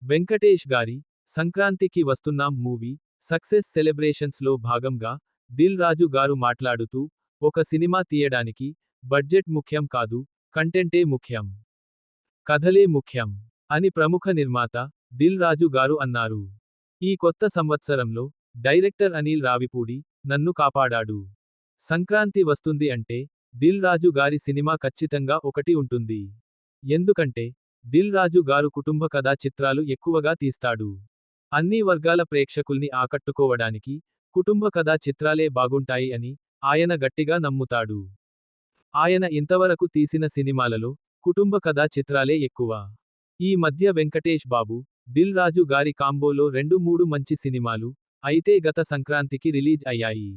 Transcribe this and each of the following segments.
వెంకటేష్ గారి సంక్రాంతికి వస్తున్నాం మూవీ సక్సెస్ సెలబ్రేషన్స్ లో భాగంగా దిల్ రాజు గారు మాట్లాడుతూ, ఒక సినిమా తీయడానికి బడ్జెట్ ముఖ్యం కాదు, కంటెంటే ముఖ్యం, కథలే ముఖ్యం అని ప్రముఖ నిర్మాత దిల్ రాజు గారు అన్నారు. ఈ కొత్త సంవత్సరంలో డైరెక్టర్ అనిల్ రావిపూడి నన్ను కాపాడాడు. సంక్రాంతి వస్తుంది అంటే దిల్ రాజు గారి సినిమా ఖచ్చితంగా ఒకటి ఉంటుంది. ఎందుకంటే దిల్ రాజు గారు కుటుంబ కథా చిత్రాలు ఎక్కువగా తీస్తాడు. అన్ని వర్గాల ప్రేక్షకుల్ని ఆకట్టుకోవడానికి కుటుంబ కథా చిత్రాలే బాగుంటాయి అని ఆయన గట్టిగా నమ్ముతాడు. ఆయన ఇంతవరకు తీసిన సినిమాలలో కుటుంబ కథా చిత్రాలే ఎక్కువ. ఈ మధ్య వెంకటేష్ బాబు, దిల్ రాజు గారి కాంబోలో 2-3 మంచి సినిమాలు అయితే గత సంక్రాంతికి రిలీజ్ అయ్యాయి.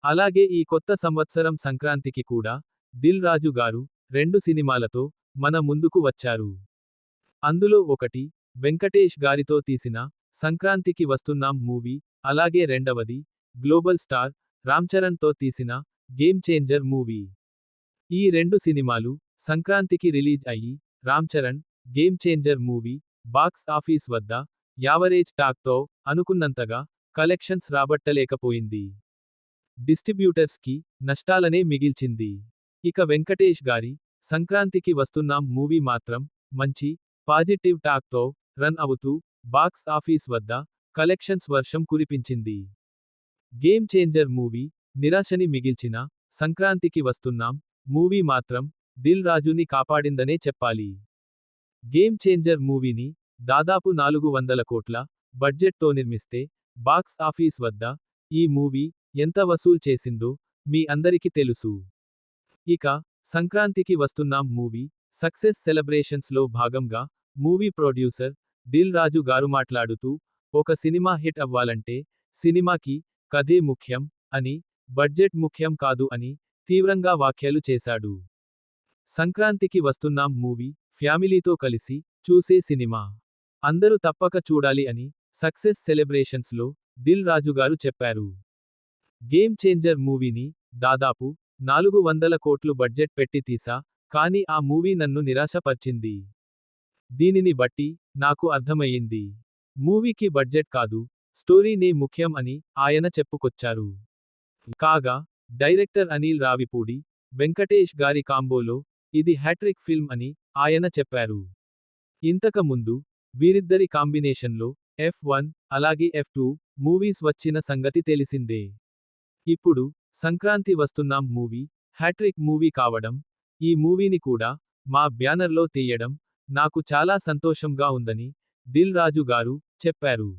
అలాగే ఈ కొత్త సంవత్సరం సంక్రాంతికి కూడా దిల్ రాజు గారు 2 సినిమాలతో మన ముందుకు వచ్చారు. అందులో ఒకటి వెంకటేష్ గారితో తీసిన సంక్రాంతికి వస్తున్నాం మూవీ, అలాగే రెండవది గ్లోబల్ స్టార్ రామ్ చరణ్ తో తీసిన గేమ్ చేంజర్ మూవీ. ఈ 2 సినిమాలు సంక్రాంతికి రిలీజ్ అయ్యి Ram Charan game changer movie box office వద్ద యావరేజ్ టాక్ తో అనుకున్నంతగా కలెక్షన్స్ రాబట్టలేకపోయింది. డిస్ట్రిబ్యూటర్స్ కి నష్టాలనే మిగిల్చింది. ఇక వెంకటేష్ గారి సంక్రాంతికి వస్తున్నాం మూవీ మాత్రం మంచి పాజిటివ్ టాక్ తో రన్ అవుతూ బాక్స్ ఆఫీస్ వద్ద కలెక్షన్స్ వర్షం కురిపించింది. గేమ్ చేంజర్ మూవీ నిరాశని మిగిల్చిన సంక్రాంతికి వస్తున్నాం మూవీ మాత్రం దిల్ రాజుని కాపాడిందనే చెప్పాలి. గేమ్ చేంజర్ మూవీని దాదాపు 400 కోట్ల బడ్జెట్ తో నిర్మిస్తే బాక్స్ ఆఫీస్ వద్ద ఈ మూవీ ఎంత వసూల్ చేసిందో మీ అందరికి తెలుసు. ఇక సంక్రాంతికి వస్తున్నాం మూవీ సక్సెస్ సెలబ్రేషన్స్ లో భాగంగా మూవీ ప్రొడ్యూసర్ దిల్ రాజు గారు మాట్లాడుతూ, ఒక సినిమా హిట్ అవ్వాలంటే సినిమాకి కథే ముఖ్యం అని, బడ్జెట్ ముఖ్యం కాదు అని తీవ్రంగా వ్యాఖ్యలు చేశాడు. సంక్రాంతికి వస్తున్నాం మూవీ ఫ్యామిలీతో కలిసి చూసే సినిమా. అందరూ తప్పక చూడాలి అని సక్సెస్ సెలబ్రేషన్స్ లో దిల్ రాజు గారు చెప్పారు. గేమ్ చేంజర్ మూవీని దాదాపు 400 కోట్లు బడ్జెట్ పెట్టి తీసా, కానీ ఆ మూవీ నన్ను నిరాశపర్చింది. దీనిని బట్టి నాకు అర్థమయ్యింది, మూవీకి బడ్జెట్ కాదు, స్టోరీనే ముఖ్యం అని ఆయన చెప్పుకొచ్చారు. కాగా డైరెక్టర్ అనిల్ రావిపూడి, వెంకటేష్ గారి కాంబోలో ఇది హ్యాట్రిక్ ఫిల్మ్ అని ఆయన చెప్పారు. ఇంతక ముందు వీరిద్దరి కాంబినేషన్లో F1 అలాగే F2 మూవీస్ వచ్చిన సంగతి తెలిసిందే. ఇప్పుడు సంక్రాంతి వస్తున్నాం మూవీ హ్యాట్రిక్ మూవీ కావడం, ఈ మూవీని కూడా మా బ్యానర్లో తీయడం నాకు చాలా సంతోషంగా ఉందని దిల్ రాజు గారు చెప్పారు.